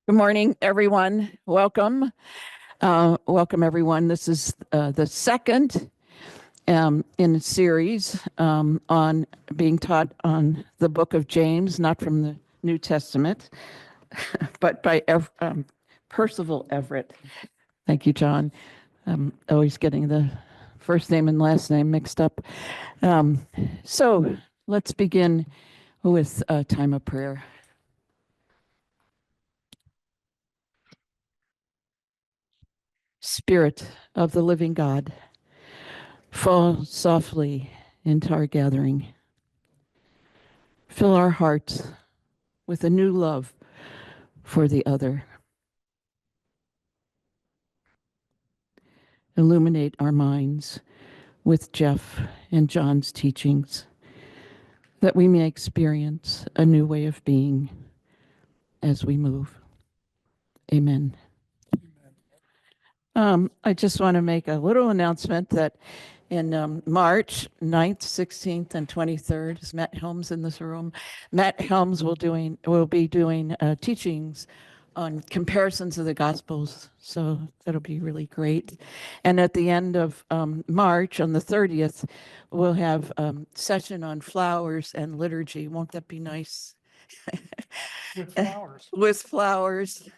Good morning, everyone. Welcome. Welcome, everyone. This is the second in a series on being taught on the book of James, not from the New Testament, but by Percival Everett. Thank you, John. I'm always getting the first name and last name mixed up. So let's begin with a time of prayer. Spirit of the living God, fall softly into our gathering. Fill our hearts with a new love for the other. Illuminate our minds with Jeff and John's teachings, that we may experience a new way of being as we move. Amen. I just want to make a little announcement that in March 9th, 16th, and 23rd, is Matt Helms in this room? Matt Helms will be doing teachings on comparisons of the Gospels, so that'll be really great. And at the end of March, on the 30th, we'll have a session on flowers and liturgy. Won't that be nice? With flowers. With flowers.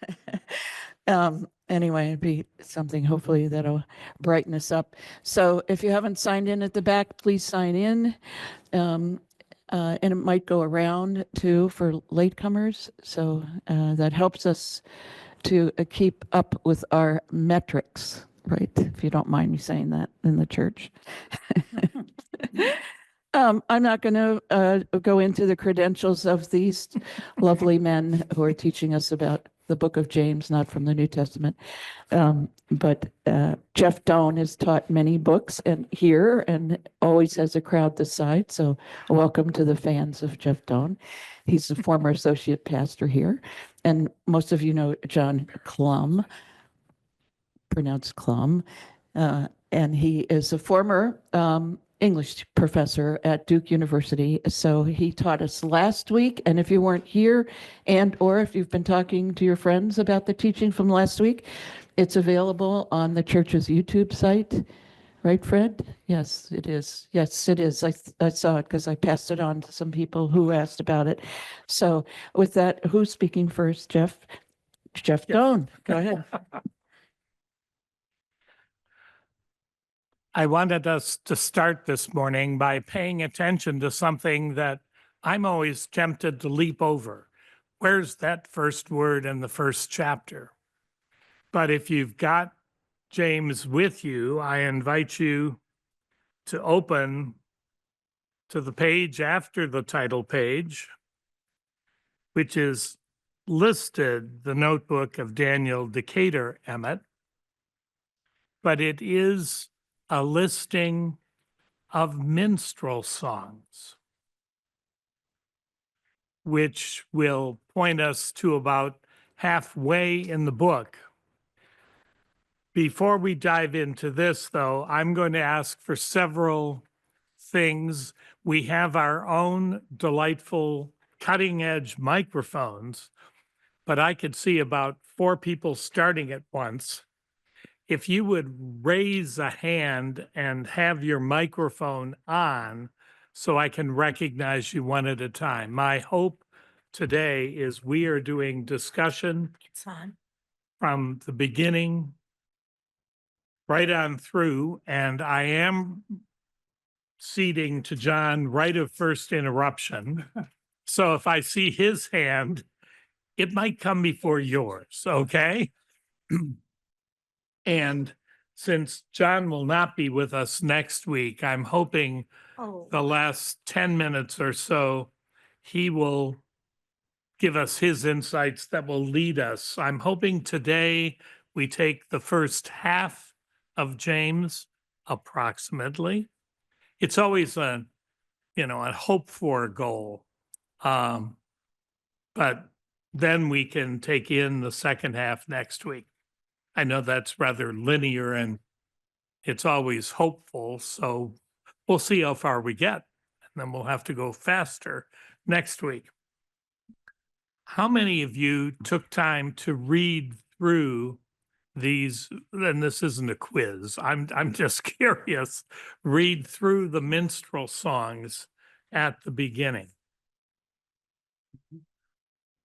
Anyway, it'd be something hopefully that'll brighten us up. So if you haven't signed in at the back, please sign in. And it might go around too for latecomers. So that helps us to keep up with our metrics, right? If you don't mind me saying that in the church. I'm not going to go into the credentials of these lovely men who are teaching us about the book of James, not from the New Testament. But Jeff Doane has taught many books here and always has a crowd this side. So welcome to the fans of Jeff Doane. He's a former associate pastor here. And most of you know John Clum, pronounced Clum. And he is a former English professor at Duke University. So he taught us last week. And if you weren't here or if you've been talking to your friends about the teaching from last week, it's available on the church's YouTube site. Right, Fred? Yes, it is. Yes, it is. I saw it because I passed it on to some people who asked about it. So with that, who's speaking first? Jeff? Jeff Doane. Go ahead. I wanted us to start this morning by paying attention to something that I'm always tempted to leap over. Where's that first word in the first chapter? But if you've got James with you, I invite you to open to the page after the title page, which is listed, the notebook of Daniel Decatur Emmett, but it is a listing of minstrel songs, which will point us to about halfway in the book. Before we dive into this, though, I'm going to ask for several things. We have our own delightful cutting-edge microphones, but I could see about 4 people starting at once. If you would raise a hand and have your microphone on so I can recognize you one at a time. My hope today is we are doing discussion from the beginning right on through, and I am ceding to John right of first interruption. So if I see his hand, it might come before yours, okay? And since John will not be with us next week, I'm hoping the last 10 minutes or so, he will give us his insights that will lead us. I'm hoping today we take the first half of James approximately. It's always a hope for goal. But then we can take in the second half next week. I know that's rather linear and it's always hopeful. So we'll see how far we get. And then we'll have to go faster next week. How many of you took time to read through these? And this isn't a quiz. I'm just curious. Read through the minstrel songs at the beginning.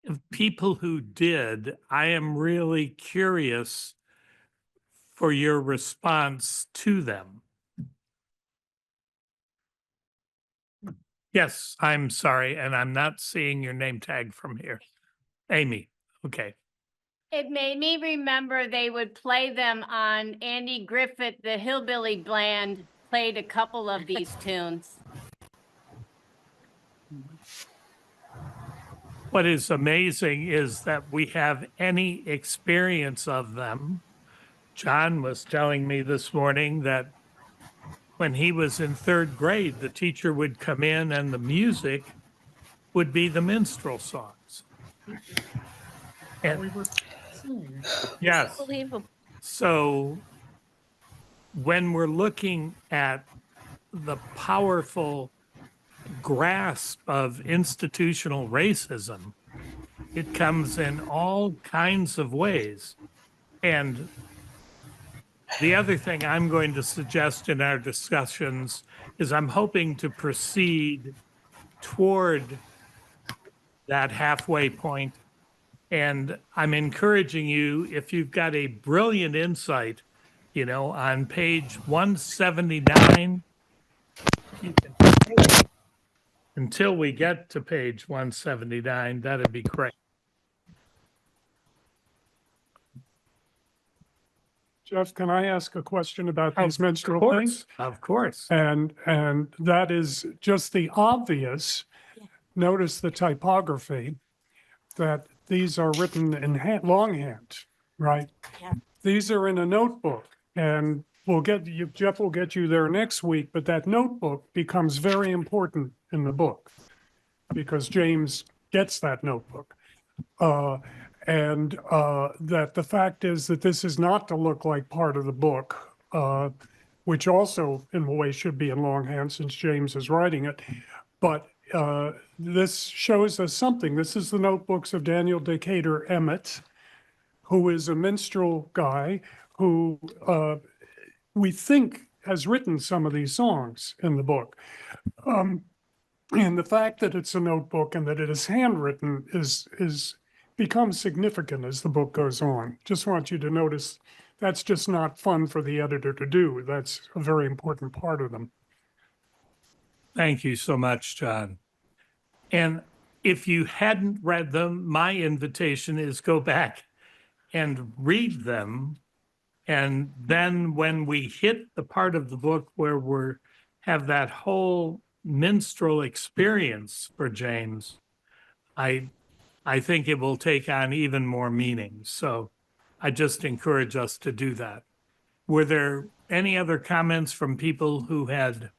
Of people who did, I am really curious for your response to them. Yes, I'm sorry, and I'm not seeing your name tag from here. Amy, okay. It made me remember they would play them on Andy Griffith, the Hillbilly Band, played a couple of these tunes. What is amazing is that we have any experience of them. John was telling me this morning that when he was in third grade, the teacher would come in and the music would be the minstrel songs. And yes, Unbelievable. so when we're looking at the powerful grasp of institutional racism, it comes in all kinds of ways. And the other thing I'm going to suggest in our discussions is I'm hoping to proceed toward that halfway point. And I'm encouraging you, if you've got a brilliant insight, you know, on page 179, you can stay until we get to page 179. That'd be great. Jeff, can I ask a question about these Of menstrual course, things? of course. And that is just the obvious. Notice the typography, that these are written in longhand, right? Yeah. These are in a notebook, and Jeff will get you there next week, but that notebook becomes very important in the book because James gets that notebook. That the fact is that this is not to look like part of the book, which also in a way should be in longhand since James is writing it. But this shows us something. This is the notebooks of Daniel Decatur Emmett, who is a minstrel guy who we think has written some of these songs in the book. And the fact that it's a notebook and that it is handwritten is becomes significant as the book goes on. Just want you to notice that's just not fun for the editor to do. That's a very important part of them. Thank you so much, John. And if you hadn't read them, my invitation is go back and read them. And then when we hit the part of the book where we have that whole minstrel experience for James, I think it will take on even more meaning. So I just encourage us to do that. Were there any other comments from people who had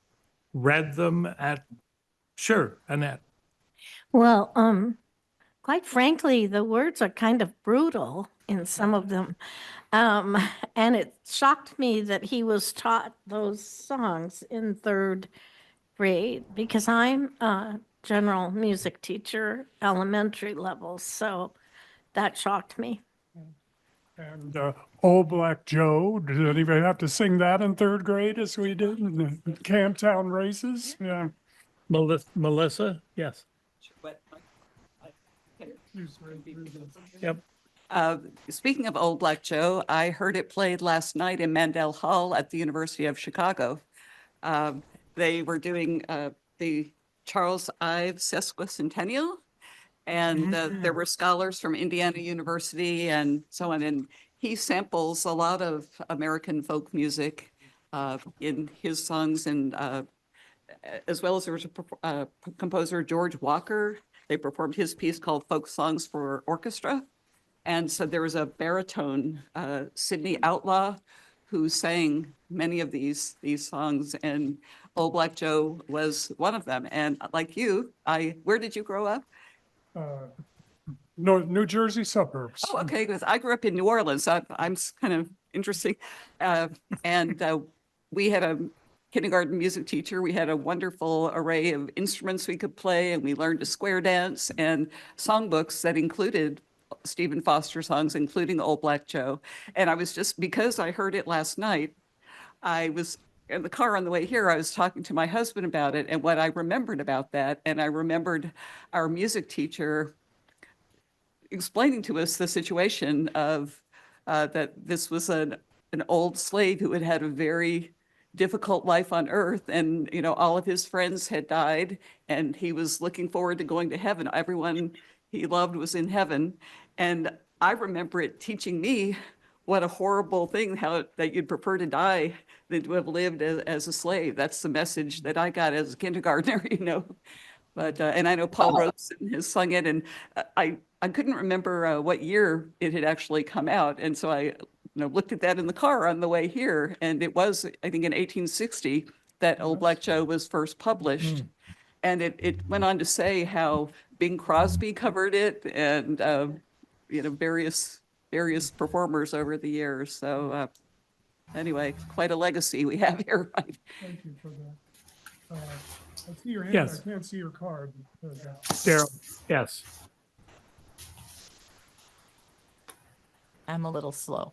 read them at? Sure, Annette. Well, quite frankly, the words are kind of brutal in some of them. And it shocked me that he was taught those songs in third grade because I'm a general music teacher, elementary level. So that shocked me. And Old Black Joe, did anybody have to sing that in third grade as we did in the Camptown races? Yeah. Melissa, yes. Yep. Speaking of Old Black Joe, I heard it played last night in Mandel Hall at the University of Chicago. They were doing the Charles Ives sesquicentennial, and there were scholars from Indiana University and so on. And he samples a lot of American folk music in his songs, and as well as there was a composer, George Walker. They performed his piece called Folk Songs for Orchestra. And so there was a baritone, Sidney Outlaw, who sang many of these songs, and Old Black Joe was one of them. And like you, where did you grow up? New Jersey suburbs. Oh, okay, because I grew up in New Orleans. So I'm kind of interesting. And we had kindergarten music teacher. We had a wonderful array of instruments we could play, and we learned to square dance and songbooks that included Stephen Foster songs, including Old Black Joe. And I was just, because I heard it last night, I was in the car on the way here, I was talking to my husband about it and what I remembered about that. And I remembered our music teacher explaining to us the situation of that this was an old slave who had had a very difficult life on earth, and all of his friends had died, and he was looking forward to going to heaven. Everyone he loved was in heaven, and I remember it teaching me what a horrible thing, how that you'd prefer to die than to have lived as a slave. That's the message that I got as a kindergartner. But and I know Paul Robeson has sung it, and I couldn't remember what year it had actually come out, and so I looked at that in the car on the way here, and it was, I think, in 1860 that Old Black Joe was first published, and it went on to say how Bing Crosby covered it, and various performers over the years. So anyway, quite a legacy we have here, right? Thank you for that. I see your hand, Yes. I can't see your card. Daryl, yes. I'm a little slow.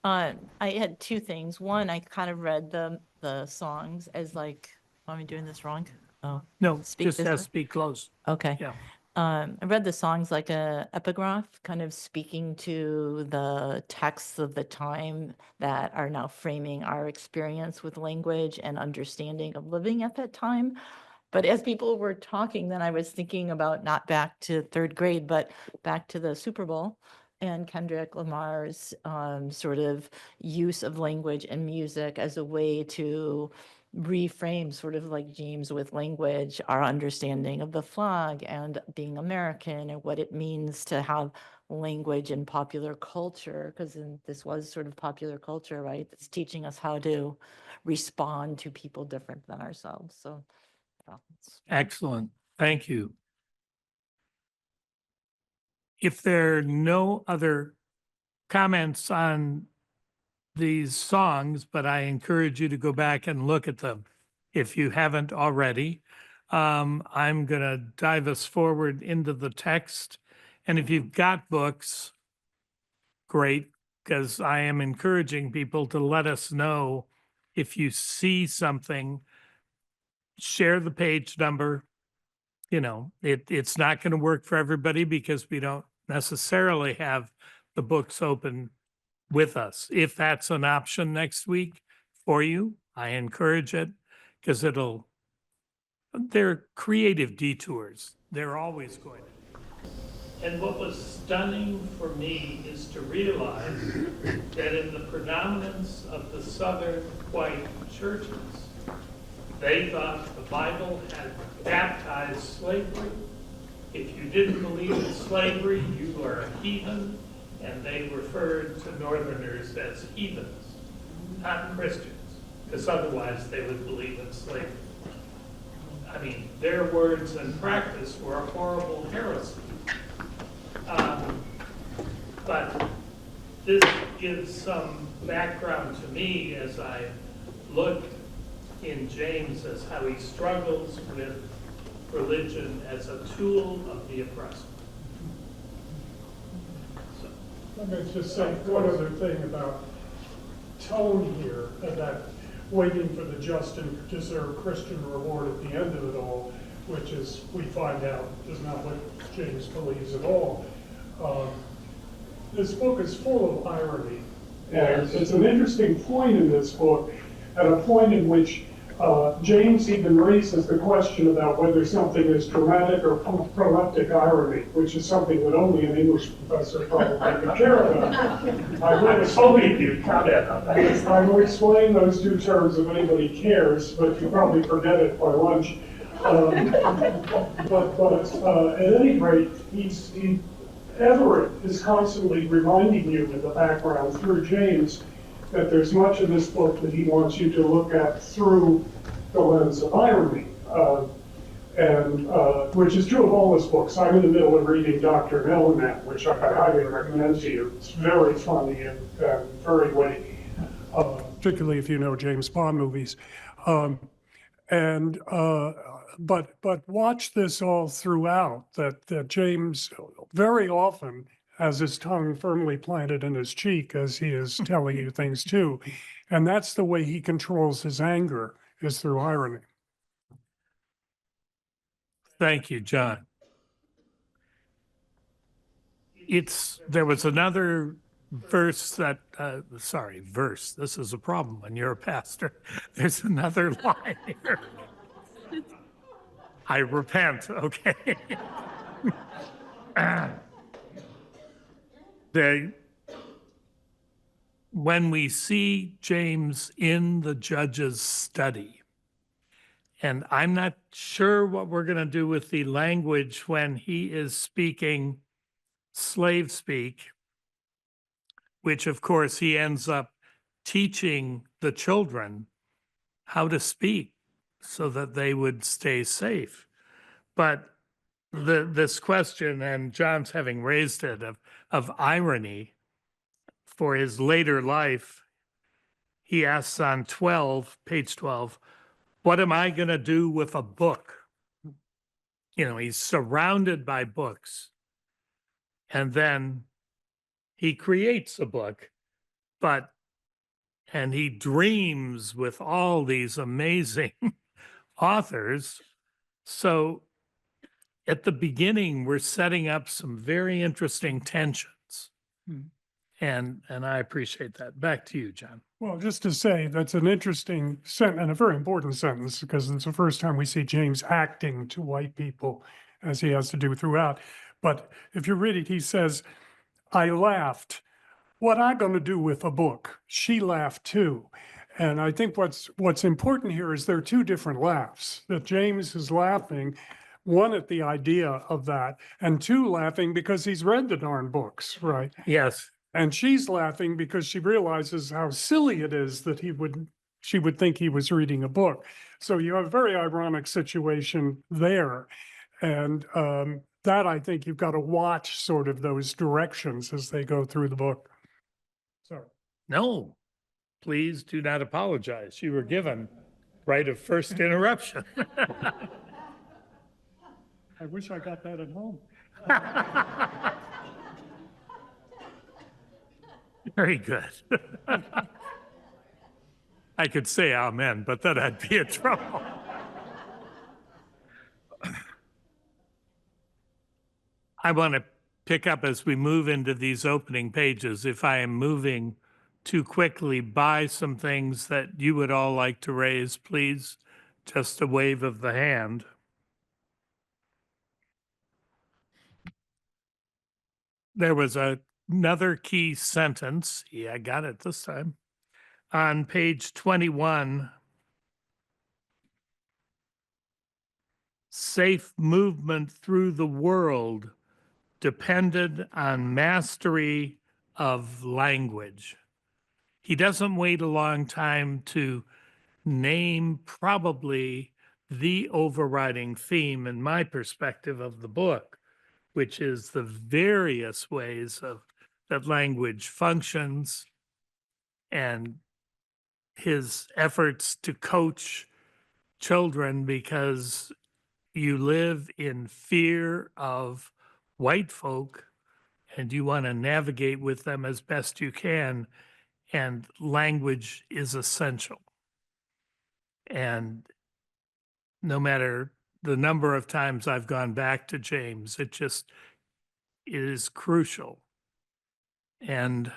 I had two things. One, I kind of read the songs as like, am I doing this wrong? Oh, No, Speak just this has way? to be close. okay. Yeah. I read the songs like a epigraph, kind of speaking to the texts of the time that are now framing our experience with language and understanding of living at that time. But as people were talking, then I was thinking about not back to third grade, but back to the Super Bowl and Kendrick Lamar's sort of use of language and music as a way to reframe, sort of like James with language, our understanding of the flag and being American and what it means to have language in popular culture, because this was sort of popular culture, right? It's teaching us how to respond to people different than ourselves. So Excellent. Thank you. If there are no other comments on these songs, but I encourage you to go back and look at them if you haven't already. I'm going to dive us forward into the text. And if you've got books, great, because I am encouraging people to let us know if you see something, share the page number. It's not going to work for everybody because we don't necessarily have the books open with us. If that's an option next week for you, I encourage it because they're creative detours. They're always going to be. And what was stunning for me is to realize that in the predominance of the Southern white churches, they thought the Bible had baptized slavery. If you didn't believe in slavery, you were a heathen, and they referred to Northerners as heathens, not Christians, because otherwise they would believe in slavery. I mean, their words and practice were a horrible heresy. But this gives some background to me as I look in James as how he struggles with religion as a tool of the oppressor. So, Let me just say one other thing about tone here, and that waiting for the just and deserved Christian reward at the end of it all, which is, we find out, is not what James believes at all. This book is full of irony. And it's an interesting point in this book, at a point in which James even raises the question about whether something is dramatic or proleptic irony, which is something that only an English professor probably could care about. I was hoping you'd comment on that. I will explain those two terms if anybody cares, but you probably forget it by lunch. But at any rate, Everett is constantly reminding you in the background through James that there's much of this book that he wants you to look at through the lens of irony, which is true of all his books. I'm in the middle of reading Dr. Element, which I highly recommend to you. It's very funny and very witty, particularly if you know James Bond movies. And but watch this all throughout, that James very often has his tongue firmly planted in his cheek as he is telling you things too. And that's the way he controls his anger, is through irony. Thank you, John. There was another verse that, verse, this is a problem when you're a pastor. There's another line here. I repent, okay? When we see James in the judge's study, and I'm not sure what we're going to do with the language when he is speaking slave speak, which of course he ends up teaching the children how to speak so that they would stay safe. But this question, and John's having raised it, of irony for his later life, he asks on page 12, what am I going to do with a book? He's surrounded by books. And then he creates a book, and he dreams with all these amazing authors. So at the beginning, we're setting up some very interesting tensions. And I appreciate that. Back to you, John. Well, just to say, that's an interesting sentence and a very important sentence, because it's the first time we see James acting to white people, as he has to do throughout. But if you read it, he says, I laughed. What am I going to do with a book? She laughed too. And I think what's important here is there are two different laughs, that James is laughing, one at the idea of that, and two laughing because he's read the darn books, right? Yes. And she's laughing because she realizes how silly it is that she would think he was reading a book. So you have a very ironic situation there. And that, I think you've got to watch sort of those directions as they go through the book. Sorry. No, please do not apologize. You were given right of first interruption. I wish I got that at home. Very good. I could say amen, but then I'd be in trouble. I want to pick up as we move into these opening pages. If I am moving too quickly by some things that you would all like to raise, please, just a wave of the hand. There was another key sentence. Yeah, I got it this time. On page 21, safe movement through the world depended on mastery of language. He doesn't wait a long time to name probably the overriding theme in my perspective of the book, which is the various ways that language functions and his efforts to coach children, because you live in fear of white folk and you want to navigate with them as best you can, and language is essential. And no matter the number of times I've gone back to James, it is crucial. And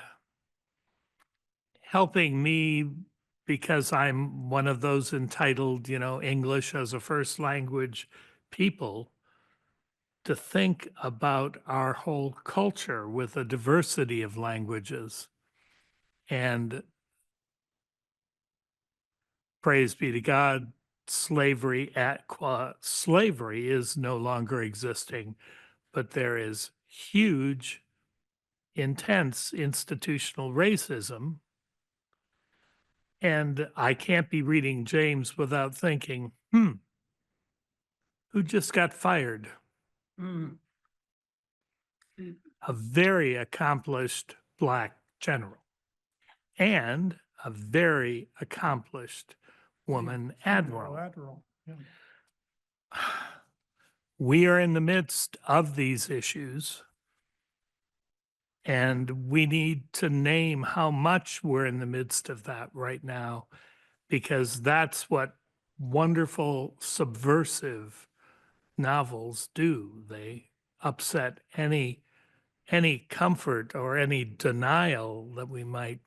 helping me, because I'm one of those entitled, English as a first language people, to think about our whole culture with a diversity of languages. And praise be to God, slavery is no longer existing, but there is huge, intense institutional racism. And I can't be reading James without thinking, who just got fired? A very accomplished Black general and a very accomplished woman admiral. Admiral, yeah. We are in the midst of these issues, and we need to name how much we're in the midst of that right now, because that's what wonderful subversive novels do. They upset any comfort or any denial that we might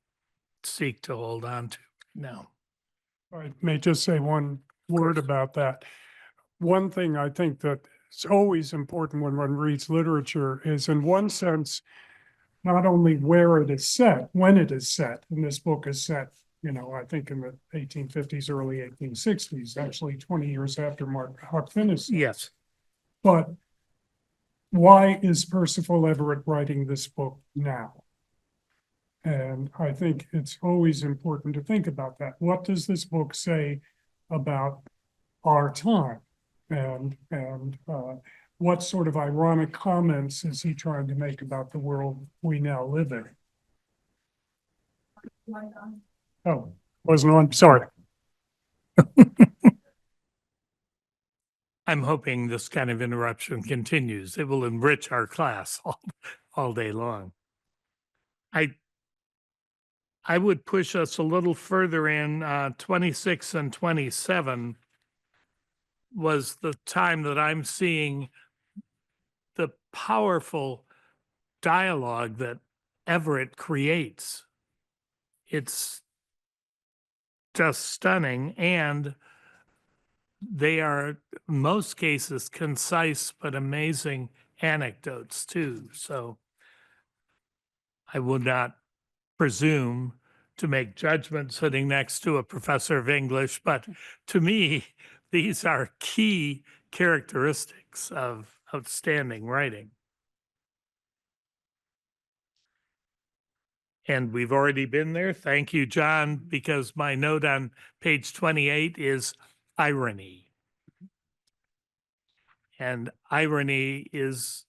seek to hold on to now. I may just say one word about that. One thing I think that is always important when one reads literature is, in one sense, not only where it is set, when it is set, and this book is set, I think in the 1850s, early 1860s, actually 20 years after Huck Finn is set. Yes. But why is Percival Everett writing this book now? And I think it's always important to think about that. What does this book say about our time? And what sort of ironic comments is he trying to make about the world we now live in? Oh, wasn't on, sorry. I'm hoping this kind of interruption continues. It will enrich our class all day long. I would push us a little further in. 26 and 27 was the time that I'm seeing the powerful dialogue that Everett creates. It's just stunning, and they are, in most cases, concise but amazing anecdotes too. So I would not presume to make judgments sitting next to a professor of English, but to me, these are key characteristics of outstanding writing. And we've already been there. Thank you, John, because my note on page 28 is irony. And irony is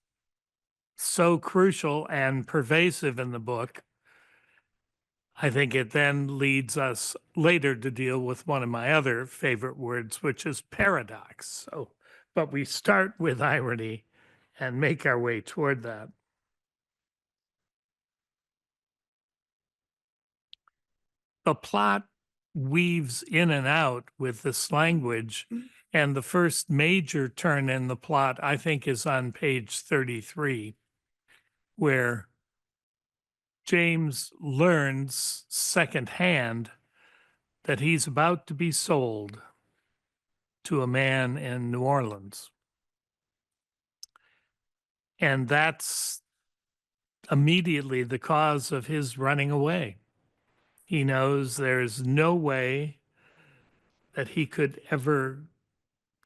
so crucial and pervasive in the book. I think it then leads us later to deal with one of my other favorite words, which is paradox. So, but we start with irony and make our way toward that. The plot weaves in and out with this language, and the first major turn in the plot, I think, is on page 33, where James learns secondhand that he's about to be sold to a man in New Orleans. And that's immediately the cause of his running away. He knows there's no way that he could ever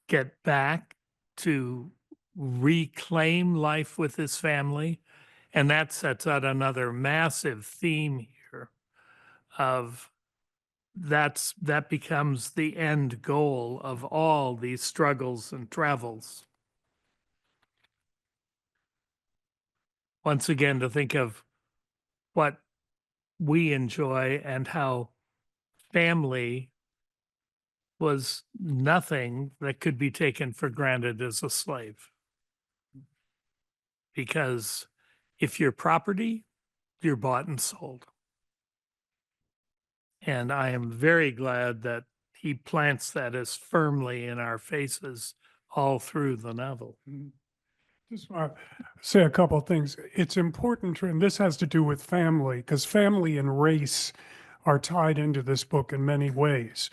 get back to reclaim life with his family. And that sets out another massive theme here of that becomes the end goal of all these struggles and travels. Once again, to think of what we enjoy and how family was nothing that could be taken for granted as a slave. Because if you're property, you're bought and sold. And I am very glad that he plants that as firmly in our faces all through the novel. Just want to say a couple of things. It's important, and this has to do with family, because family and race are tied into this book in many ways.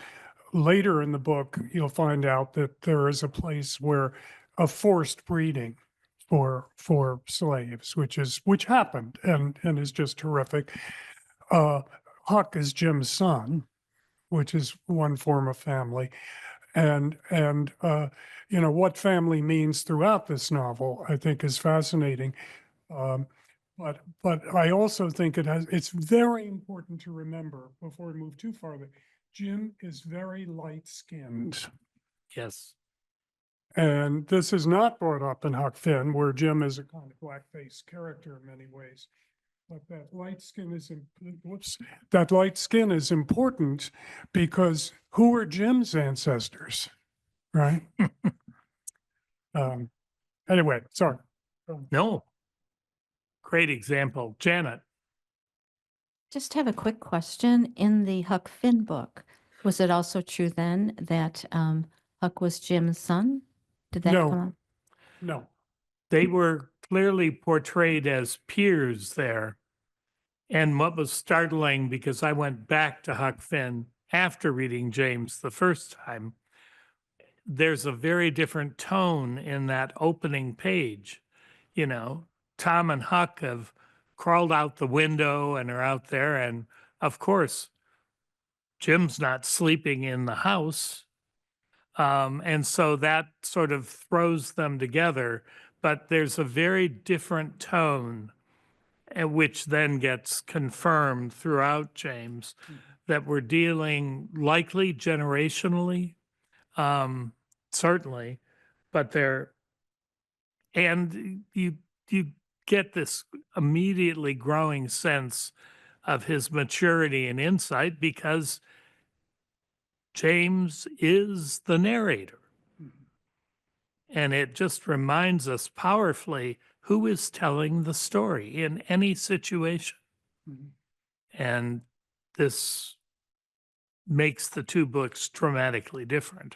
Later in the book, you'll find out that there is a place where a forced breeding for slaves, which happened and is just terrific. Huck is Jim's son, which is one form of family. And what family means throughout this novel, I think, is fascinating. But I also think it's very important to remember before we move too far that Jim is very light-skinned. Yes. And this is not brought up in Huck Finn, where Jim is a kind of black-faced character in many ways. But that light skin is, that light skin is important because who are Jim's ancestors, right? Anyway, sorry. No. Great example. Janet. Just have a quick question. In the Huck Finn book, was it also true then that Huck was Jim's son? Did that No. come up? No, They were clearly portrayed as peers there. And what was startling, because I went back to Huck Finn after reading James the first time, there's a very different tone in that opening page. You know, Tom and Huck have crawled out the window and are out there. And of course, Jim's not sleeping in the house. And so that sort of throws them together. But there's a very different tone, which then gets confirmed throughout James, that we're dealing likely generationally, certainly, but and you get this immediately growing sense of his maturity and insight because James is the narrator. And it just reminds us powerfully who is telling the story in any situation. And this makes the two books dramatically different.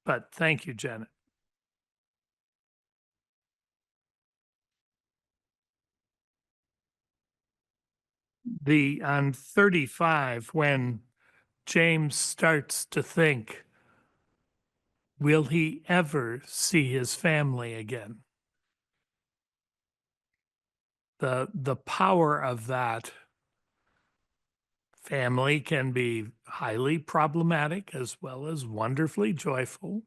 But thank you, Janet. On 35, when James starts to think, will he ever see his family again? The power of that family can be highly problematic as well as wonderfully joyful.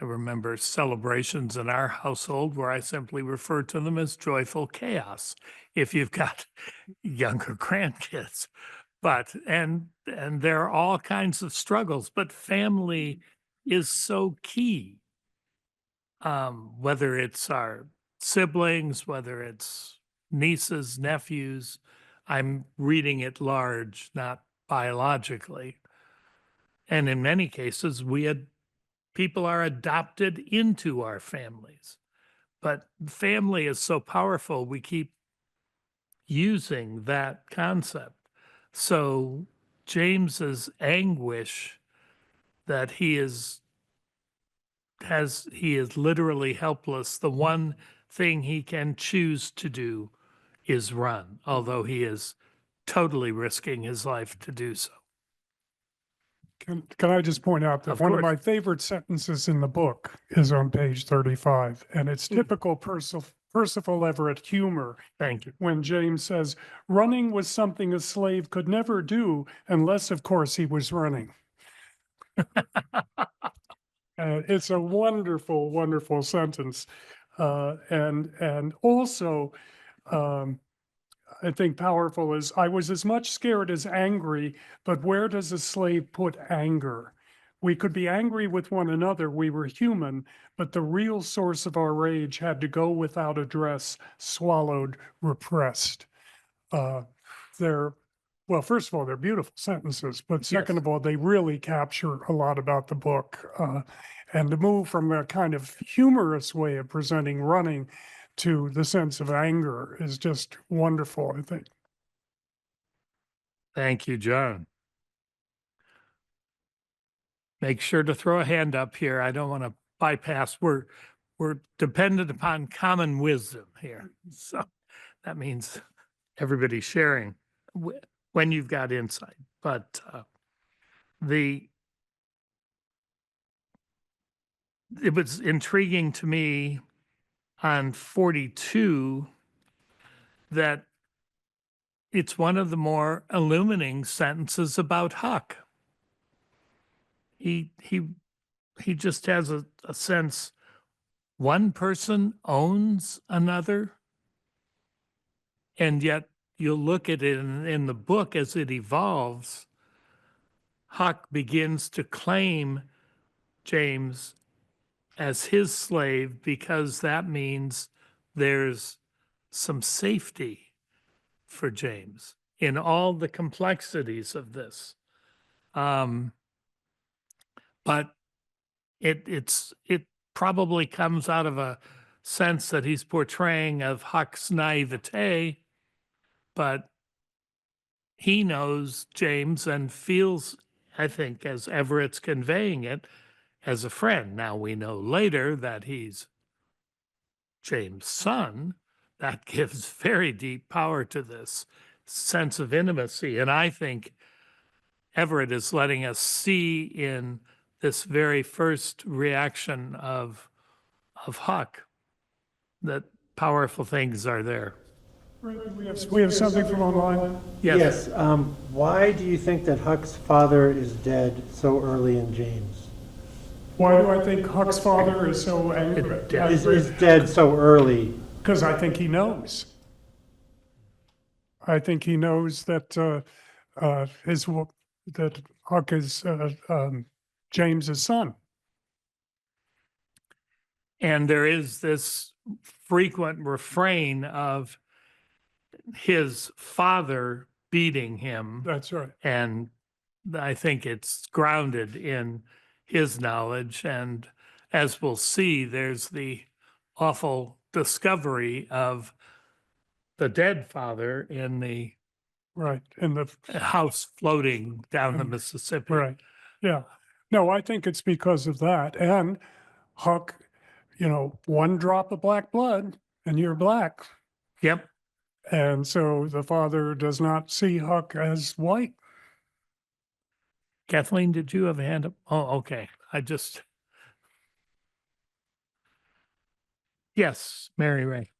I remember celebrations in our household where I simply refer to them as joyful chaos if you've got younger grandkids. But and there are all kinds of struggles, but family is so key. Whether it's our siblings, whether it's nieces, nephews, I'm reading it large, not biologically. And in many cases, people are adopted into our families. But family is so powerful, we keep using that concept. So James's anguish that he is literally helpless. The one thing he can choose to do is run, although he is totally risking his life to do so. can I just point out that Of one of course. my favorite sentences in the book is on page 35, and it's typical Percival Everett humor Thank you. when James says, running was something a slave could never do unless, of course, he was running. It's a wonderful, wonderful sentence. And also, I think powerful is, I was as much scared as angry, but where does a slave put anger? We could be angry with one another, we were human, but the real source of our rage had to go without address, swallowed, repressed. Well, first of all, they're beautiful sentences, but second Yes. of all, they really capture a lot about the book. And to move from that kind of humorous way of presenting running to the sense of anger is just wonderful, I think. Thank you, John. Make sure to throw a hand up here. I don't want to bypass. We're dependent upon common wisdom here. So that means everybody sharing when you've got insight. But it was intriguing to me on 42 that it's one of the more illuminating sentences about Huck. He just has a sense one person owns another, and yet you'll look at it in the book as it evolves. Huck begins to claim James as his slave because that means there's some safety for James in all the complexities of this. But it probably comes out of a sense that he's portraying of Huck's naivete, but he knows James and feels, I think, as Everett's conveying it, as a friend. Now we know later that he's James' son. That gives very deep power to this sense of intimacy. And I think Everett is letting us see in this very first reaction of Huck that powerful things are there. We have something from online. Yes. Why do you think that Huck's father is dead so early in James? Why do I think Huck's father is so angry? Is dead so early? Because I think he knows. I think he knows that that Huck is James's son. And there is this frequent refrain of his father beating him. That's right. And I think it's grounded in his knowledge. And as we'll see, there's the awful discovery of the dead father in the Right. And the house floating down the Mississippi. right. Yeah. No, I think it's because of that. And Huck, one drop of black blood and you're black. Yep. And so the father does not see Huck as white. Kathleen, did you have a hand up? Oh, okay. Yes, Mary Ray.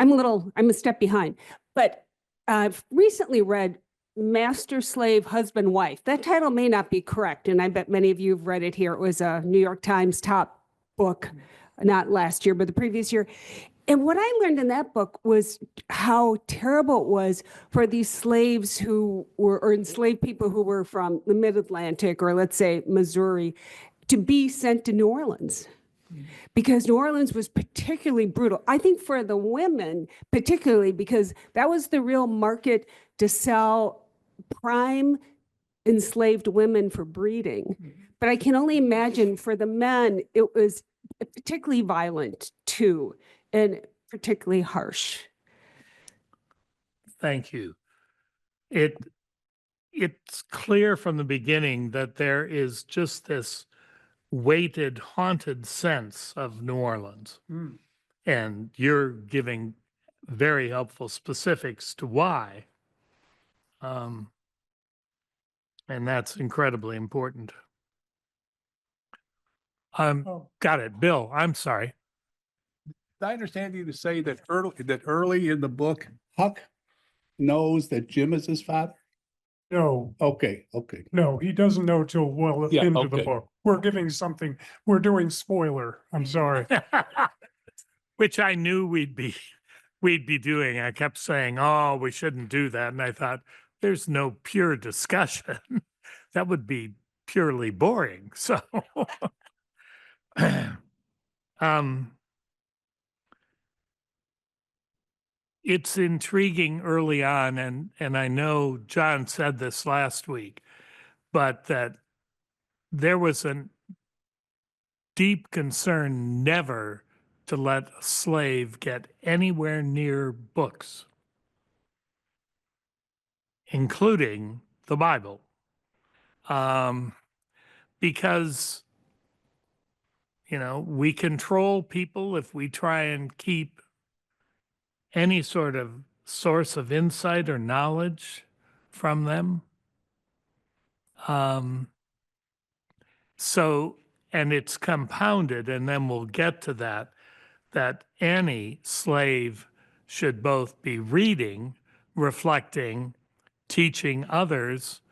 I'm a step behind, but I've recently read Master, Slave, Husband, Wife. That title may not be correct, and I bet many of you have read it here. It was a New York Times top book, not last year, but the previous year. And what I learned in that book was how terrible it was for these slaves or enslaved people who were from the mid-Atlantic, or let's say Missouri, to be sent to New Orleans. Because New Orleans was particularly brutal. I think for the women, particularly because that was the real market to sell prime enslaved women for breeding. But I can only imagine for the men, it was particularly violent too, and particularly harsh. Thank you. It's clear from the beginning that there is just this weighted, haunted sense of New Orleans. And you're giving very helpful specifics to why. And that's incredibly important. Got it. Bill, I'm sorry. Did I understand you to say that early in the book, Huck knows that Jim is his father? No, Okay. no, he doesn't know till well Yeah, into the okay. book. We're doing spoiler. I'm sorry. Which I knew we'd be doing. I kept saying, oh, we shouldn't do that. And I thought, there's no pure discussion. That would be purely boring. So it's intriguing early on, and I know John said this last week, but that there was a deep concern never to let a slave get anywhere near books, including the Bible, because we control people if we try and keep any sort of source of insight or knowledge from them. So, and it's compounded, and then we'll get to that any slave should both be reading, reflecting, teaching others,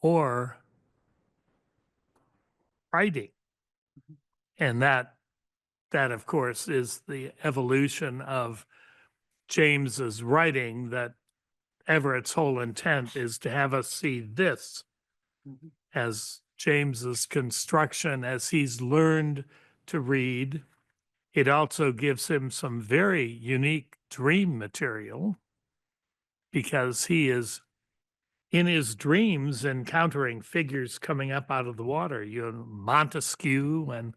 or writing. And that of course is the evolution of James's writing, that Everett's whole intent is to have us see this as James's construction as he's learned to read it also gives him some very unique dream material because he is in his dreams encountering figures coming up out of the water, Montesquieu and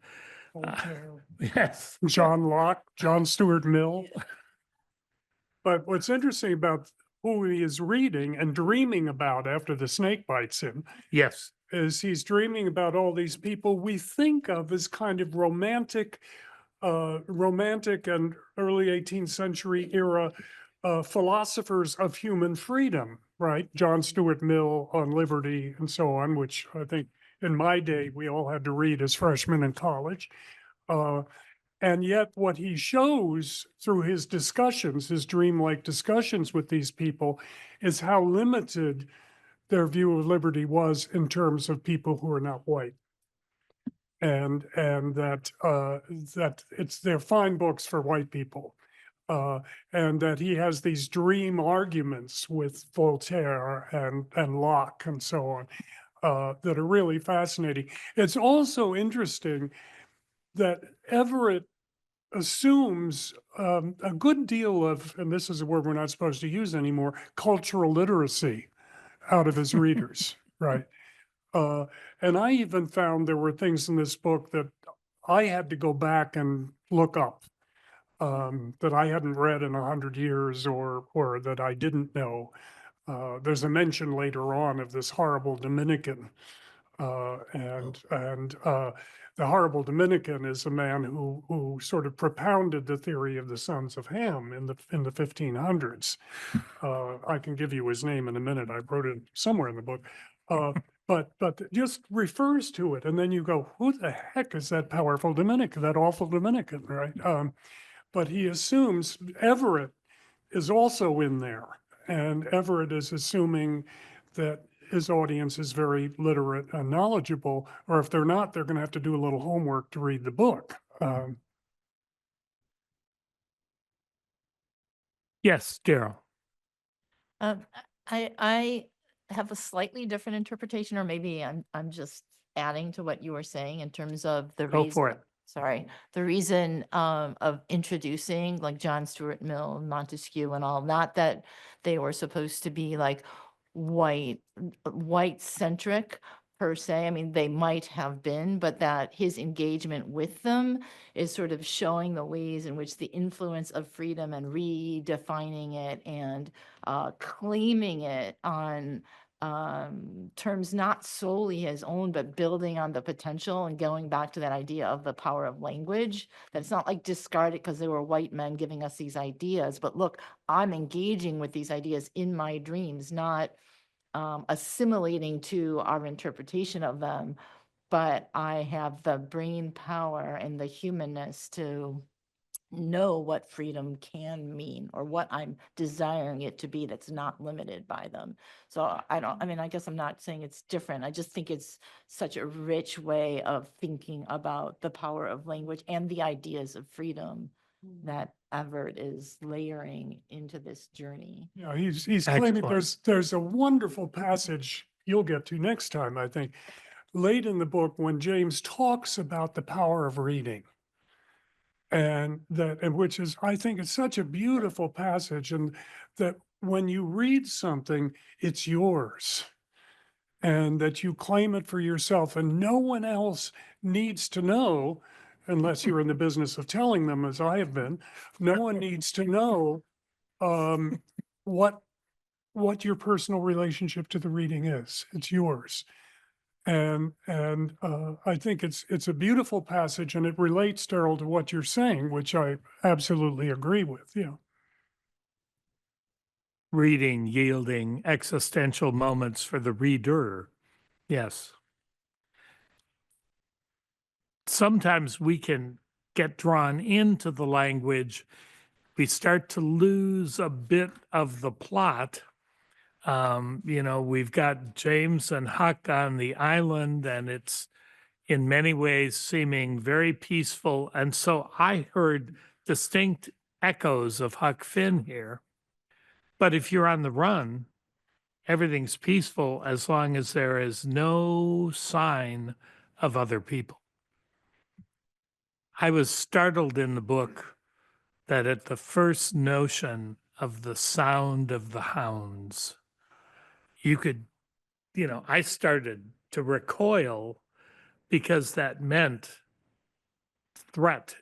Voltaire, yes, John Locke, John Stuart Mill. But what's interesting about who he is reading and dreaming about after the snake bites him yes, is he's dreaming about all these people we think of as kind of romantic and early 18th century era philosophers of human freedom, right? John Stuart Mill on liberty and so on, which I think in my day we all had to read as freshmen in college. And yet what he shows through his discussions, his dreamlike discussions with these people, is how limited their view of liberty was in terms of people who are not white. And that they're fine books for white people. And that he has these dream arguments with Voltaire and Locke and so on, that are really fascinating. It's also interesting that Everett assumes a good deal of, and this is a word we're not supposed to use anymore, cultural literacy out of his readers, right? And I even found there were things in this book that I had to go back and look up, that I hadn't read in 100 years or that I didn't know. There's a mention later on of this horrible Dominican, the horrible Dominican is a man who sort of propounded the theory of the sons of Ham in the 1500s. I can give you his name in a minute. I wrote it somewhere in the book. But just refers to it, and then you go, who the heck is that powerful Dominican, that awful Dominican, right? But he assumes Everett is also in there, and Everett is assuming that his audience is very literate and knowledgeable, or if they're not, they're going to have to do a little homework to read the book. yes, Daryl. I have a slightly different interpretation, or maybe I'm just adding to what you were saying in terms of the Go for reason. it. Sorry, the reason of introducing like John Stuart Mill, Montesquieu, and all. Not that they were supposed to be like white centric per se. I mean, they might have been, but that his engagement with them is sort of showing the ways in which the influence of freedom and redefining it and claiming it on terms not solely his own, but building on the potential and going back to that idea of the power of language. That it's not like discarded because they were white men giving us these ideas, but look, I'm engaging with these ideas in my dreams, not assimilating to our interpretation of them, but I have the brain power and the humanness to know what freedom can mean or what I'm desiring it to be that's not limited by them. So I guess I'm not saying it's different. I just think it's such a rich way of thinking about the power of language and the ideas of freedom that Everett is layering into this journey. Yeah, he's claiming Excellent. there's a wonderful passage you'll get to next time, I think, late in the book when James talks about the power of reading. And which is, I think it's such a beautiful passage, and that when you read something, it's yours. And that you claim it for yourself, and no one else needs to know, unless you're in the business of telling them, as I have been, no one needs to know what your personal relationship to the reading is. It's yours. And I think it's a beautiful passage, and it relates, Daryl, to what you're saying, which I absolutely agree with. Yeah. Reading yielding existential moments for the reader. Yes. Sometimes we can get drawn into the language. We start to lose a bit of the plot. We've got James and Huck on the island, and it's in many ways seeming very peaceful. And so I heard distinct echoes of Huck Finn here. But if you're on the run, everything's peaceful as long as there is no sign of other people. I was startled in the book that at the first notion of the sound of the hounds, you could, I started to recoil because that meant threat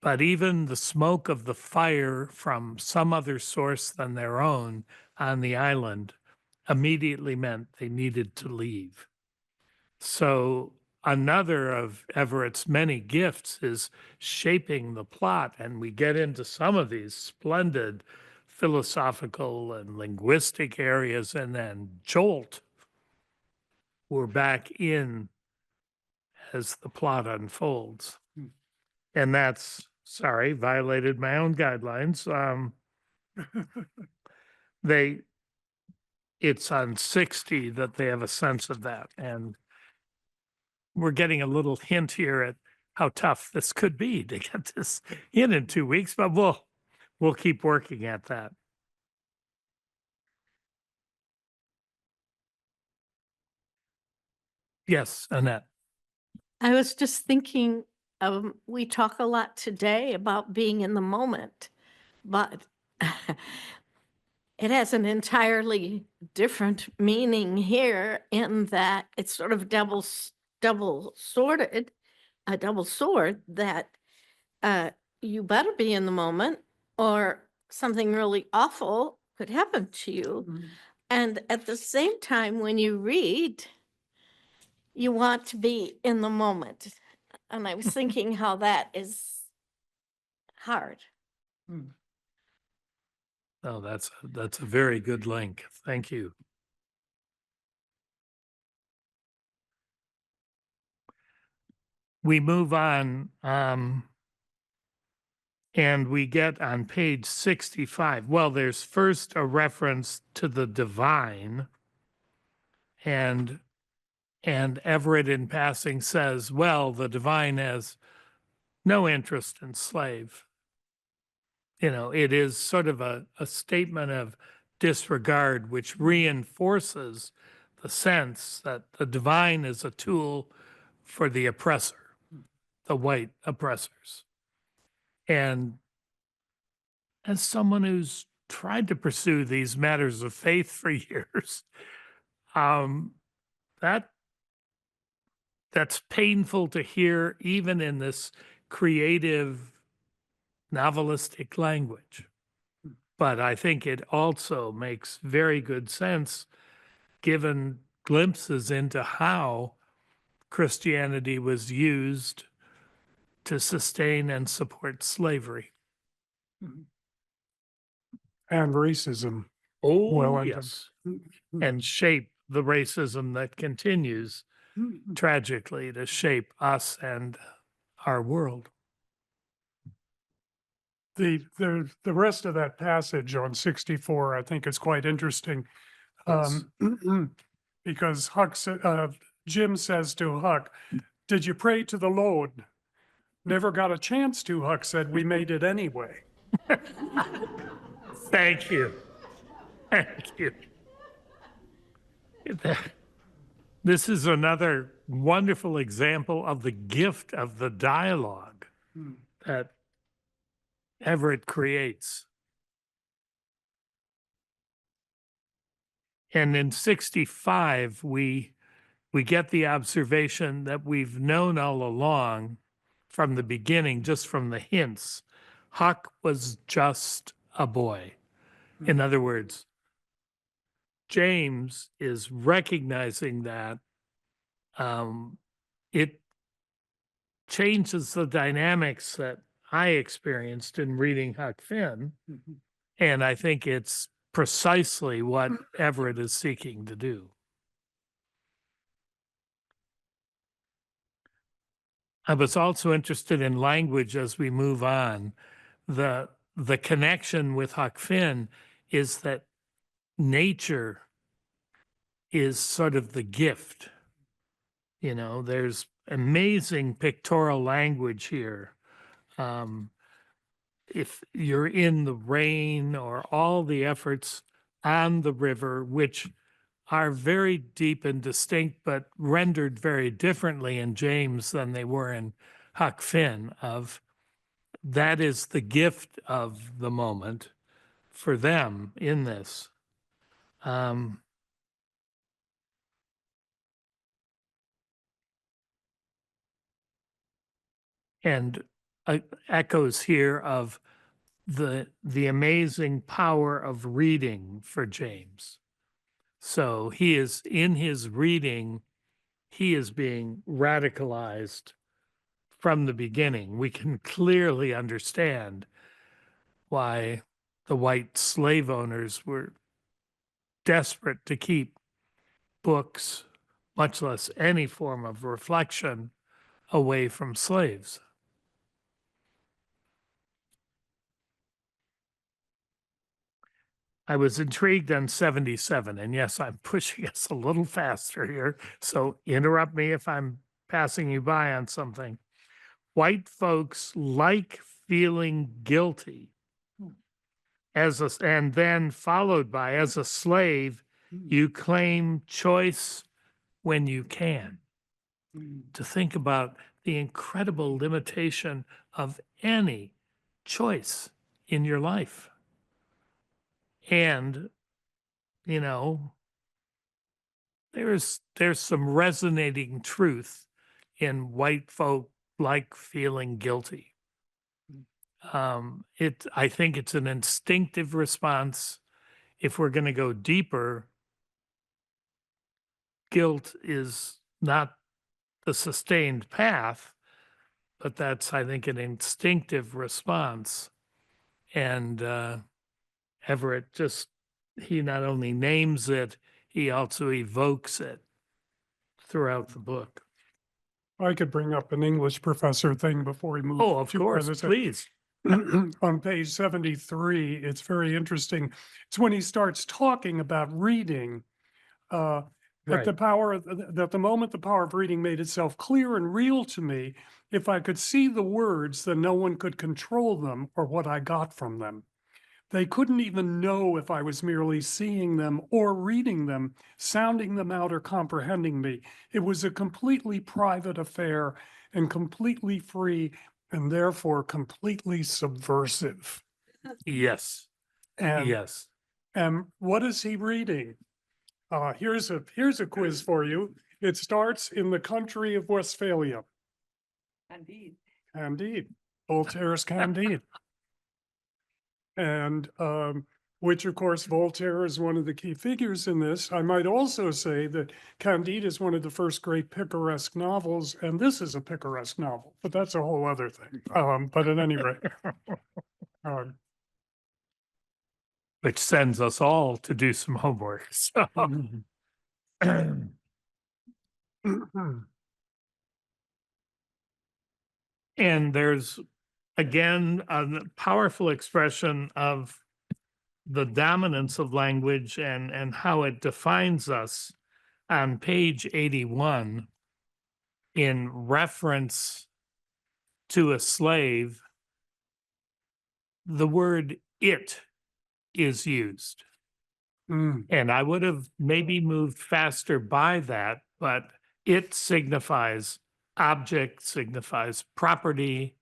but even the smoke of the fire from some other source than their own on the island immediately meant they needed to leave. So another of Everett's many gifts is shaping the plot, and we get into some of these splendid philosophical and linguistic areas, and then jolt, we're back in as the plot unfolds. And that's, sorry, violated my own guidelines. It's on 60 that they have a sense of that. And we're getting a little hint here at how tough this could be to get this in 2 weeks, but we'll keep working at that. Yes, Annette. I was just thinking, we talk a lot today about being in the moment, but it has an entirely different meaning here in that it's sort of double-sworded, a double sword that you better be in the moment or something really awful could happen to you. And at the same time, when you read, you want to be in the moment. And I was thinking how that is hard. Oh, that's a very good link. Thank you. We move on, and we get on page 65. Well, there's first a reference to the divine, and Everett in passing says, well, the divine has no interest in slave. It is sort of a statement of disregard, which reinforces the sense that the divine is a tool for the oppressor, the white oppressors. And as someone who's tried to pursue these matters of faith for years, that's painful to hear, even in this creative, novelistic language. But I think it also makes very good sense given glimpses into how Christianity was used to sustain and support slavery. And racism. Oh, Well, yes. And shape the racism that continues tragically to shape us and our world. The rest of that passage on 64, I think is quite interesting. Because Jim says to Huck, did you pray to the Lord? Never got a chance to, Huck said, we made it anyway. Thank you. Thank you. This is another wonderful example of the gift of the dialogue that Everett creates. And in 65, we get the observation that we've known all along from the beginning, just from the hints. Huck was just a boy. In other words, James is recognizing that it changes the dynamics that I experienced in reading Huck Finn. And I think it's precisely what Everett is seeking to do. I was also interested in language as we move on. The connection with Huck Finn is that nature is sort of the gift. There's amazing pictorial language here. If you're in the rain or all the efforts on the river, which are very deep and distinct, but rendered very differently in James than they were in Huck Finn. Of that is the gift of the moment for them in this. And echoes here of the amazing power of reading for James. So he is in his reading, he is being radicalized from the beginning. We can clearly understand why the white slave owners were desperate to keep books, much less any form of reflection, away from slaves. I was intrigued on 77, and yes, I'm pushing us a little faster here, so interrupt me if I'm passing you by on something. White folks like feeling guilty and then followed by, as a slave, you claim choice when you can. To think about the incredible limitation of any choice in your life. And, you know, there's some resonating truth in white folk like feeling guilty. I think it's an instinctive response. If we're going to go deeper, guilt is not the sustained path, but that's, I think, an instinctive response. And Everett he not only names it, he also evokes it throughout the book. I could bring up an English professor thing before we move. Oh, of course, please. On page 73, it's very interesting. It's when he starts talking about reading, that the moment the power of reading made itself clear and real to me, if I could see the words, then no one could control them or what I got from them. They couldn't even know if I was merely seeing them or reading them, sounding them out or comprehending me. It was a completely private affair and completely free and therefore completely subversive. Yes. And, yes. and what is he reading? Here's a quiz for you. It starts in the country of Westphalia. Candide. Voltaire's Candide. And which, of course, Voltaire is one of the key figures in this. I might also say that Candide is one of the first great picaresque novels, and this is a picaresque novel, but that's a whole other thing. But at any rate. Which sends us all to do some homework. So. And there's, again, a powerful expression of the dominance of language and how it defines us on page 81 in reference to a slave. The word "it" is used. And I would have maybe moved faster by that, but it signifies object, signifies property,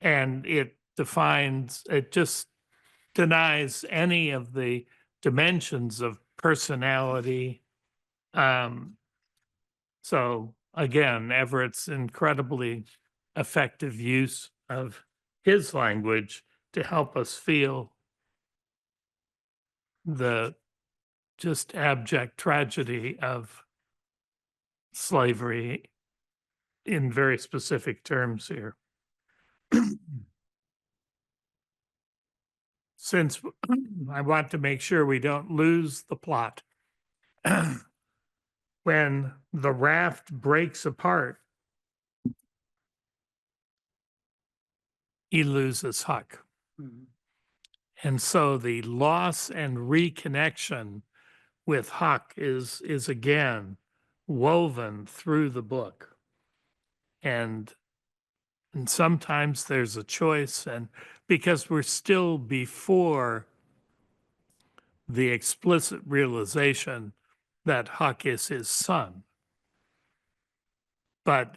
and it just denies any of the dimensions of personality. So again, Everett's incredibly effective use of his language to help us feel the just abject tragedy of slavery in very specific terms here. Since I want to make sure we don't lose the plot, when the raft breaks apart, he loses Huck. And so the loss and reconnection with Huck is again woven through the book. And sometimes there's a choice, and because we're still before the explicit realization that Huck is his son. But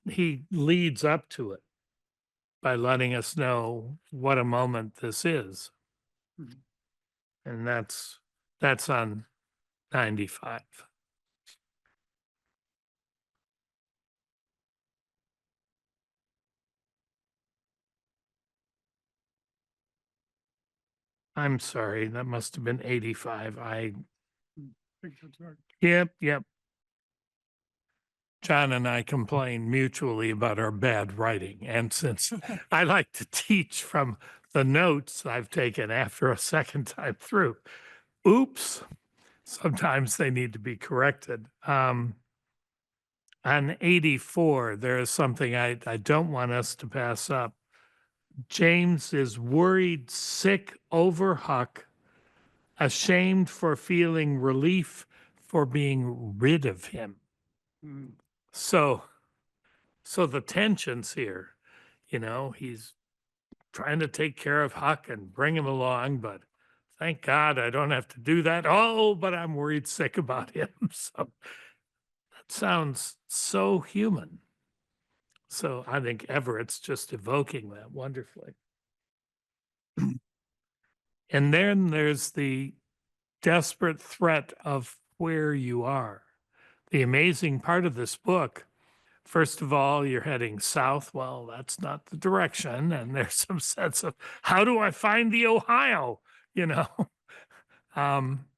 he leads up to it by letting us know what a moment this is. And that's on 95. I'm sorry, that must have been 85. Yep. John and I complain mutually about our bad writing. And since I like to teach from the notes I've taken after a second time through, oops, sometimes they need to be corrected. On 84, there is something I don't want us to pass up. James is worried sick over Huck, ashamed for feeling relief for being rid of him. So the tensions here, he's trying to take care of Huck and bring him along, but thank God I don't have to do that. Oh, but I'm worried sick about him. So that sounds so human. So I think Everett's just evoking that wonderfully. And then there's the desperate threat of where you are. The amazing part of this book, first of all, you're heading south. Well, that's not the direction. And there's some sense of, how do I find the Ohio? And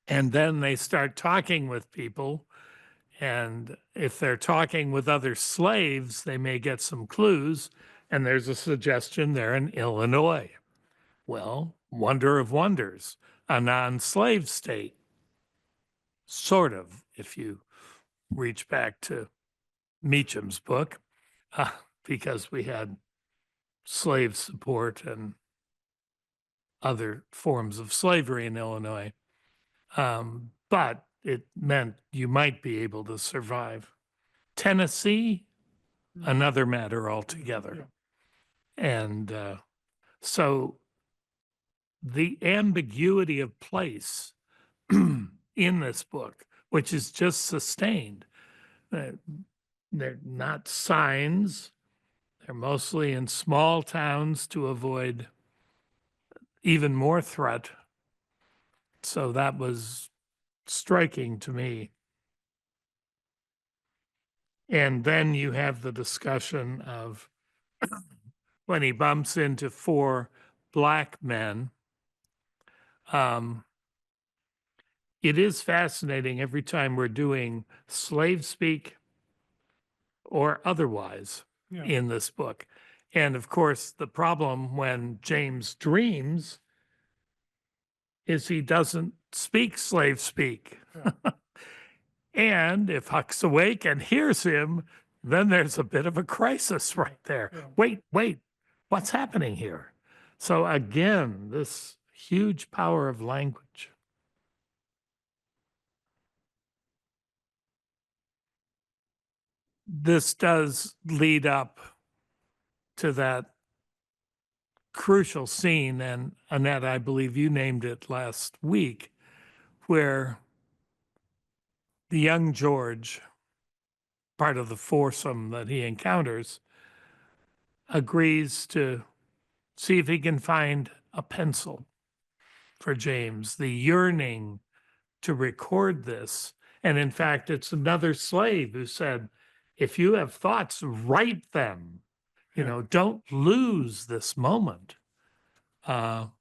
then they start talking with people. And if they're talking with other slaves, they may get some clues. And there's a suggestion they're in Illinois. Well, wonder of wonders, a non-slave state. Sort of, if you reach back to Meacham's book, because we had slave support and other forms of slavery in Illinois. But it meant you might be able to survive. Tennessee, another matter altogether. And so the ambiguity of place in this book, which is just sustained, they're not signs. They're mostly in small towns to avoid even more threat. So that was striking to me. And then you have the discussion of when he bumps into 4 black men. It is fascinating every time we're doing slave speak or otherwise in this book. And of course, the problem when James dreams is he doesn't speak slave speak. And if Huck's awake and hears him, then there's a bit of a crisis right there. Wait, what's happening here? So again, this huge power of language. This does lead up to that crucial scene, and Annette, I believe you named it last week, where the young George, part of the foursome that he encounters, agrees to see if he can find a pencil for James, the yearning to record this. And in fact, it's another slave who said, if you have thoughts, write them. Don't lose this moment. And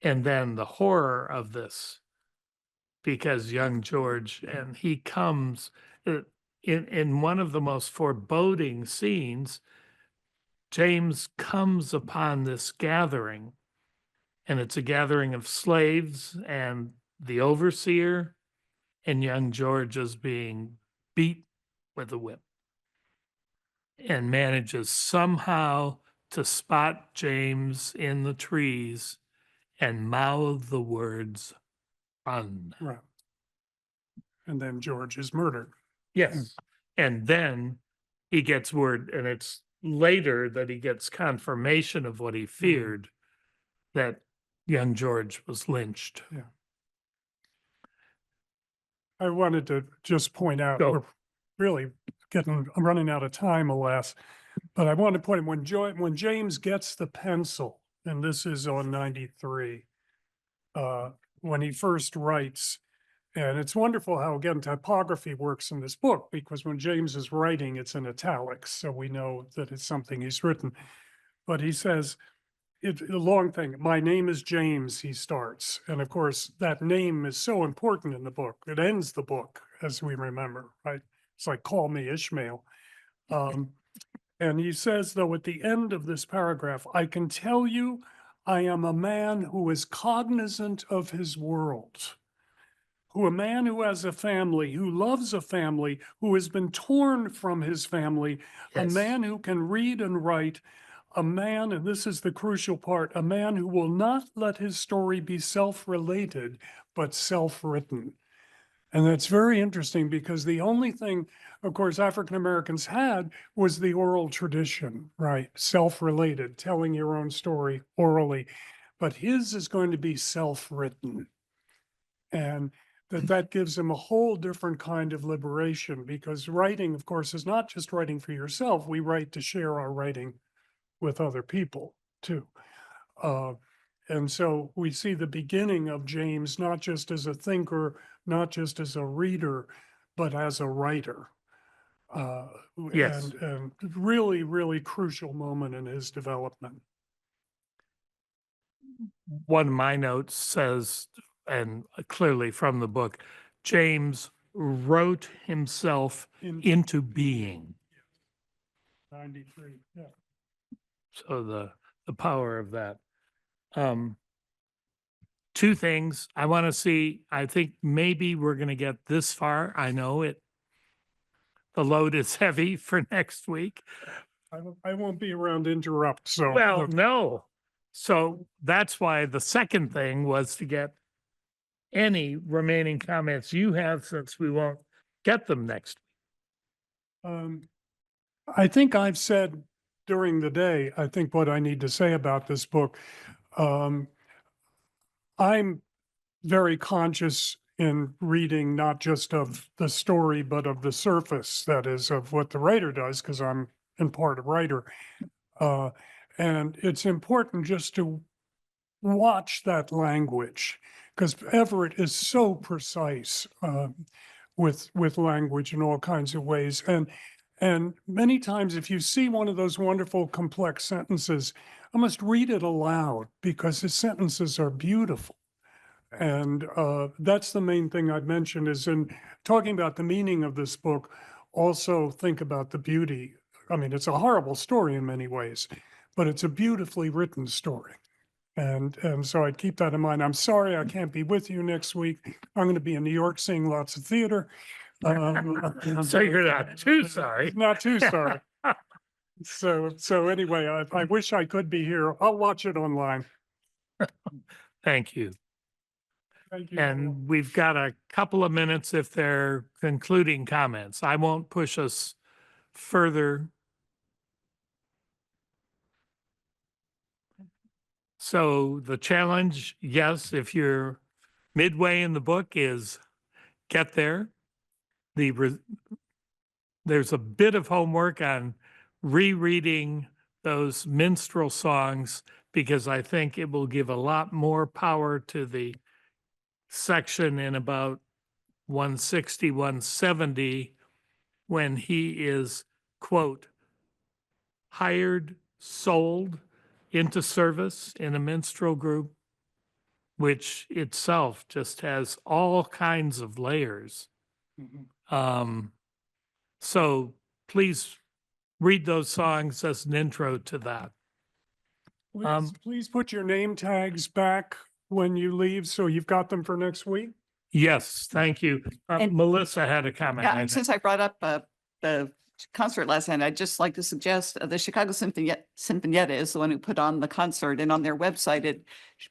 then the horror of this, because young George, and he comes in one of the most foreboding scenes, James comes upon this gathering, and it's a gathering of slaves and the overseer, and young George is being beat with a whip, and manages somehow to spot James in the trees and mouth the words, run. Right. And then George is murdered. Yes. And then he gets word, and it's later that he gets confirmation of what he feared, that young George was lynched. Yeah. I wanted to just point out, Go. we're really I'm running out of time, alas. But I want to point out, when James gets the pencil, and this is on 93, when he first writes, and it's wonderful how, again, typography works in this book, because when James is writing, it's in italics, so we know that it's something he's written. But he says, it's a long thing. My name is James, he starts. And of course, that name is so important in the book. It ends the book, as we remember, right? It's like, call me Ishmael. And he says, though, at the end of this paragraph, I can tell you, I am a man who is cognizant of his world, a man who has a family, who loves a family, who has been torn from his family, a Yes. man who can read and write, a man, and this is the crucial part, a man who will not let his story be self-related, but self-written. And that's very interesting, because the only thing, of course, African Americans had was the oral tradition, right? Self-related, telling your own story orally. But his is going to be self-written. And that gives him a whole different kind of liberation, because writing, of course, is not just writing for yourself. We write to share our writing with other people too. And so we see the beginning of James, not just as a thinker, not just as a reader, but as a writer. Yes. And really, really crucial moment in his development. One of my notes says, and clearly from the book, James wrote himself into being. 93, yeah. So the power of that. Two things I want to see. I think maybe we're going to get this far. I know the load is heavy for next week. I won't be around to interrupt, so. Well, no. So that's why the second thing was to get any remaining comments you have, since we won't get them next week. I think I've said during the day, I think what I need to say about this book. I'm very conscious in reading not just of the story, but of the surface, that is, of what the writer does, because I'm in part a writer. And it's important just to watch that language, because Everett is so precise with language in all kinds of ways. And many times, if you see one of those wonderful complex sentences, I must read it aloud, because his sentences are beautiful. And that's the main thing I've mentioned, is in talking about the meaning of this book, also think about the beauty. I mean, it's a horrible story in many ways, but it's a beautifully written story. And so I'd keep that in mind. I'm sorry I can't be with you next week. I'm going to be in New York seeing lots of theater. So you're not too sorry. Not too sorry. So anyway, I wish I could be here. I'll watch it online. Thank you. Thank you. And we've got a couple of minutes if they're concluding comments. I won't push us further. So the challenge, yes, if you're midway in the book, is get there. There's a bit of homework on rereading those minstrel songs, because I think it will give a lot more power to the section in about 160, 170, when he is, quote, hired, sold into service in a minstrel group, which itself just has all kinds of layers. So please read those songs as an intro to that. Please put your name tags back when you leave, so you've got them for next week. Yes, thank you. Melissa had a comment. Yeah, since I brought up the concert last night, I'd just like to suggest the Chicago Sinfonietta is the one who put on the concert, and on their website, it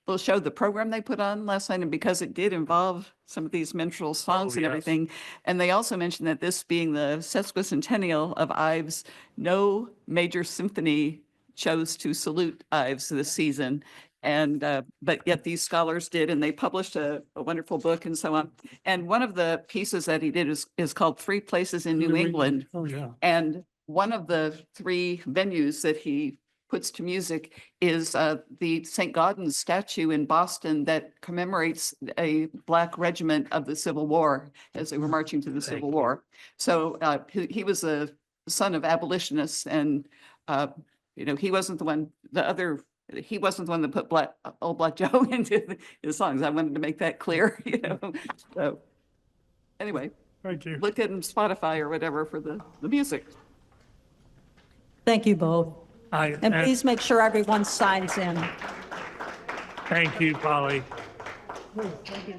will show the program they put on last night. And because it did involve some of these minstrel songs and yes. everything, and they also mentioned that this being the sesquicentennial of Ives, no major symphony chose to salute Ives this season. And, but yet these scholars did, and they published a wonderful book and so on. And one of the pieces that he did is called Three Places in New England. Oh, yeah. And one of the three venues that he puts to music is the St. Gaudens statue in Boston that commemorates a Black regiment of the Civil War as they were marching to the Civil War. So he was a son of abolitionists, and he wasn't the one. He wasn't the one that put Old Black Joe into his songs. I wanted to make that clear. So anyway, Thank you. look at Spotify or whatever for the music. Thank you both. And And please make sure everyone signs in. thank you, Polly. Thank you.